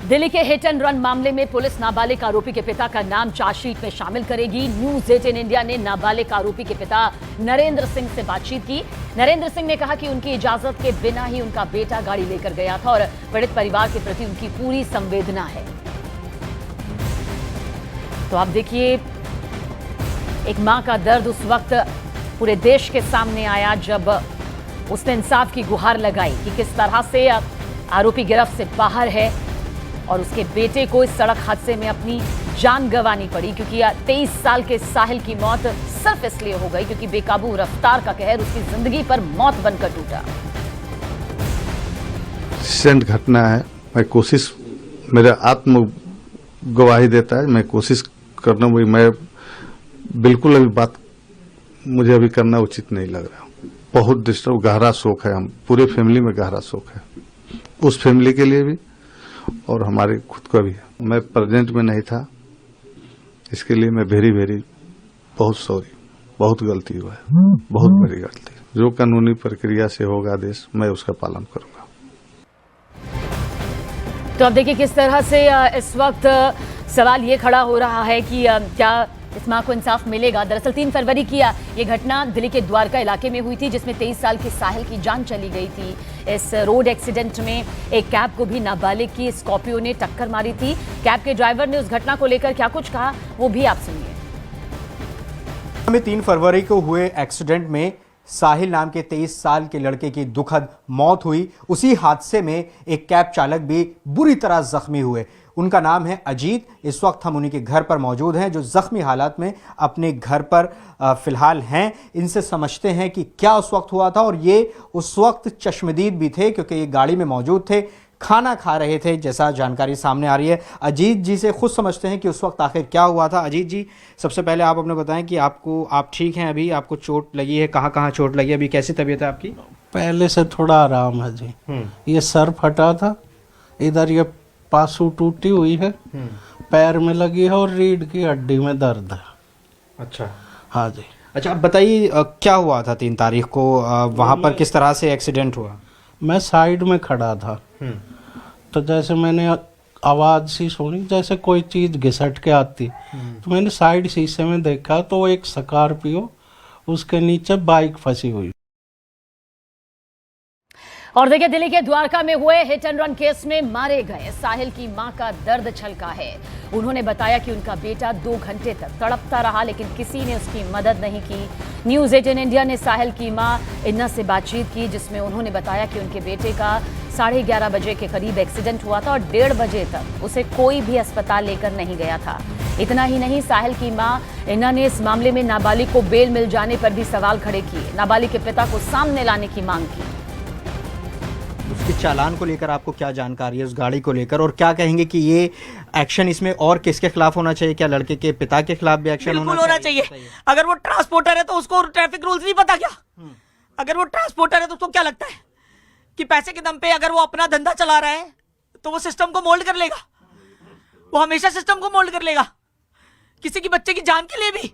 दिल्ली के hit and run मामले में पुलिस नाबालिग आरोपी के पिता का नाम चार्जशीट में शामिल करेगी। न्यूज 18 इंडिया ने नाबालिग आरोपी के पिता नरेंद्र सिंह से बातचीत की। नरेंद्र सिंह ने कहा कि उनकी इजाजत के बिना ही उनका बेटा गाड़ी लेकर गया था और पीड़ित परिवार के प्रति उनकी पूरी संवेदना है। तो आप देखिए, एक मां का दर्द उस वक्त पूरे देश के सामने आया जब उसने इंसाफ की गुहार लगाई कि किस तरह से आरोपी गिरफ्त से बाहर है और उसके बेटे को इस सड़क हादसे में अपनी जान गंवानी पड़ी, क्योंकि 23 साल के साहिल की मौत सिर्फ इसलिए हो गई क्योंकि बेकाबू रफ्तार का कहर उसकी जिंदगी पर मौत बनकर टूटा। रिसेंट घटना है। मैं कोशिश, मेरा आत्म गवाही देता है, मैं कोशिश करना वही, मैं बिल्कुल अभी बात मुझे अभी करना उचित नहीं लग रहा। बहुत डिस्टर्ब, गहरा शोक है, हम पूरे फैमिली में गहरा शोक है, उस फैमिली के लिए भी और हमारे खुद का भी। मैं प्रेजेंट में नहीं था, इसके लिए मैं वेरी बहुत सॉरी, बहुत गलती हुआ है, बहुत बड़ी गलती। जो कानूनी प्रक्रिया से होगा आदेश, मैं उसका पालन करूंगा। तो अब देखिए किस तरह से इस वक्त सवाल ये खड़ा हो रहा है कि क्या इस मां को इंसाफ मिलेगा। दरअसल 3 फरवरी की ये घटना दिल्ली के द्वारका इलाके में हुई थी, जिसमें 23 साल के साहिल की जान चली गई थी। इस रोड एक्सीडेंट में एक कैब को भी नाबालिग की स्कॉर्पियो ने टक्कर मारी थी। कैब के ड्राइवर ने उस घटना को लेकर क्या कुछ कहा, वो भी आप सुनिए। 3 फरवरी को हुए एक्सीडेंट में साहिल नाम के 23 साल के लड़के की दुखद मौत हुई। उसी हादसे में एक कैब चालक भी बुरी तरह जख्मी हुए। उनका नाम है अजीत। इस वक्त हम उन्हीं के घर पर मौजूद हैं, जो जख्मी हालात में अपने घर पर फिलहाल हैं। इनसे समझते हैं कि क्या उस वक्त हुआ था, और ये उस वक्त चश्मदीद भी थे क्योंकि ये गाड़ी में मौजूद थे, खाना खा रहे थे, जैसा जानकारी सामने आ रही है। अजीत जी से खुद समझते हैं कि उस वक्त आखिर क्या हुआ था। अजीत जी, सबसे पहले आप अपने बताएं कि आप ठीक हैं अभी, आपको चोट लगी है, कहाँ कहाँ चोट लगी है, अभी कैसी तबीयत है आपकी? पहले से थोड़ा आराम है जी। ये सर फटा था, इधर ये पासू टूटी हुई है, पैर में लगी है और रीढ़ की हड्डी में दर्द है। अच्छा, हाँ जी। अच्छा, आप बताइए क्या हुआ था 3 तारीख को, वहाँ पर किस तरह से एक्सीडेंट हुआ? मैं साइड में खड़ा था, तो जैसे मैंने आवाज़ सी सुनी जैसे कोई चीज़ घिसट के आती, तो मैंने साइड शीशे में देखा तो एक स्कॉर्पियो, उसके नीचे बाइक फंसी हुई। और देखिए, दिल्ली के द्वारका में हुए हिट एंड रन केस में मारे गए साहिल की मां का दर्द छलका है। उन्होंने बताया कि उनका बेटा 2 घंटे तक तड़पता रहा, लेकिन किसी ने उसकी मदद नहीं की। न्यूज 18 इंडिया ने साहिल की मां इन्ना से बातचीत की, जिसमें उन्होंने बताया कि उनके बेटे का 11:30 बजे के करीब एक्सीडेंट हुआ था और 1:30 बजे तक उसे कोई भी अस्पताल लेकर नहीं गया था। इतना ही नहीं, साहिल की मां इन्ना ने इस मामले में नाबालिग को बेल मिल जाने पर भी सवाल खड़े किए, नाबालिग के पिता को सामने लाने की मांग की। उसके चालान को लेकर आपको क्या जानकारी है, उस गाड़ी को लेकर, और क्या कहेंगे कि ये एक्शन इसमें और किसके खिलाफ होना चाहिए? क्या लड़के के पिता के खिलाफ भी एक्शन होना चाहिए? अगर वो ट्रांसपोर्टर है तो उसको ट्रैफिक रूल्स नहीं पता क्या? अगर वो ट्रांसपोर्टर है तो उसको क्या लगता है कि पैसे के दम पे अगर वो अपना धंधा चला रहा है तो वो सिस्टम को मोल्ड कर लेगा? वो हमेशा सिस्टम को मोल्ड कर लेगा। किसी की बच्चे की जान के लिए भी,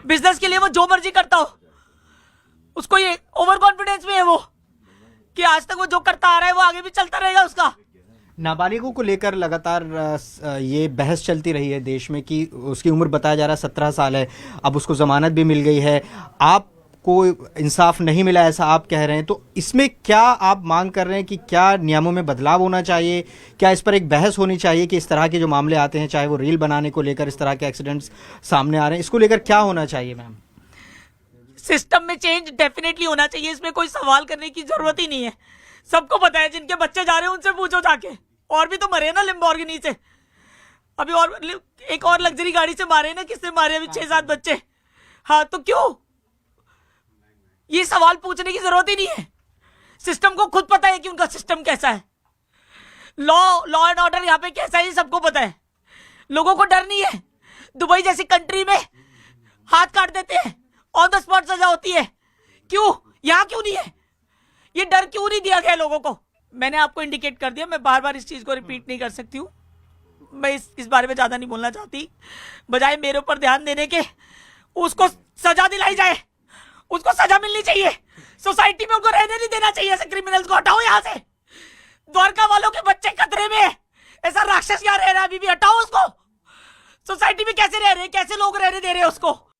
बिजनेस के लिए वो जो मर्जी करता हो, उसको ये ओवर कॉन्फिडेंस में है वो कि आज तक वो जो करता आ रहा है वो आगे भी चलता रहेगा उसका। नाबालिगों को लेकर लगातार ये बहस चलती रही है देश में कि उसकी उम्र बताया जा रहा है 17 साल है, अब उसको जमानत भी मिल गई है, आपको इंसाफ नहीं मिला ऐसा आप कह रहे हैं। तो इसमें क्या आप मांग कर रहे हैं कि क्या नियमों में बदलाव होना चाहिए? क्या इस पर एक बहस होनी चाहिए कि इस तरह के जो मामले आते हैं, चाहे वो रील बनाने को लेकर इस तरह के एक्सीडेंट्स सामने आ रहे हैं, इसको लेकर क्या होना चाहिए? मैम, सिस्टम में चेंज डेफिनेटली होना चाहिए, इसमें कोई सवाल करने की जरूरत ही नहीं है। सबको पता है, जिनके बच्चे जा रहे हैं उनसे पूछो जाके। और भी तो मरे ना लैम्बोर्गिनी से, अभी और एक और लग्जरी गाड़ी से मारे ना, किससे मारे अभी 6-7 बच्चे। हाँ, तो क्यों ये सवाल पूछने की जरूरत ही नहीं है। सिस्टम को खुद पता है कि उनका सिस्टम कैसा है, लॉ एंड ऑर्डर यहाँ पे कैसा है, सबको पता है। लोगों को डर नहीं है। दुबई जैसी कंट्री में हाथ काट देते हैं, ऑन द स्पॉट सजा होती है, क्यों यहां क्यों नहीं है? ये डर क्यों नहीं दिया गया लोगों को? मैंने आपको इंडिकेट कर दिया, मैं बार बार इस चीज को रिपीट नहीं कर सकती हूँ। मैं इस बारे में ज्यादा नहीं बोलना चाहती। बजाय मेरे ऊपर ध्यान देने के उसको सजा दिलाई जाए, उसको सजा मिलनी चाहिए। सोसाइटी में उनको रहने नहीं देना चाहिए। ऐसे क्रिमिनल्स को हटाओ यहाँ से। द्वारका वालों के बच्चे खतरे में है। प्रोसेस क्या रह रहा है अभी भी, हटाओ उसको। सोसाइटी में कैसे रह रहे हैं, कैसे लोग रहने दे रहे हैं उसको।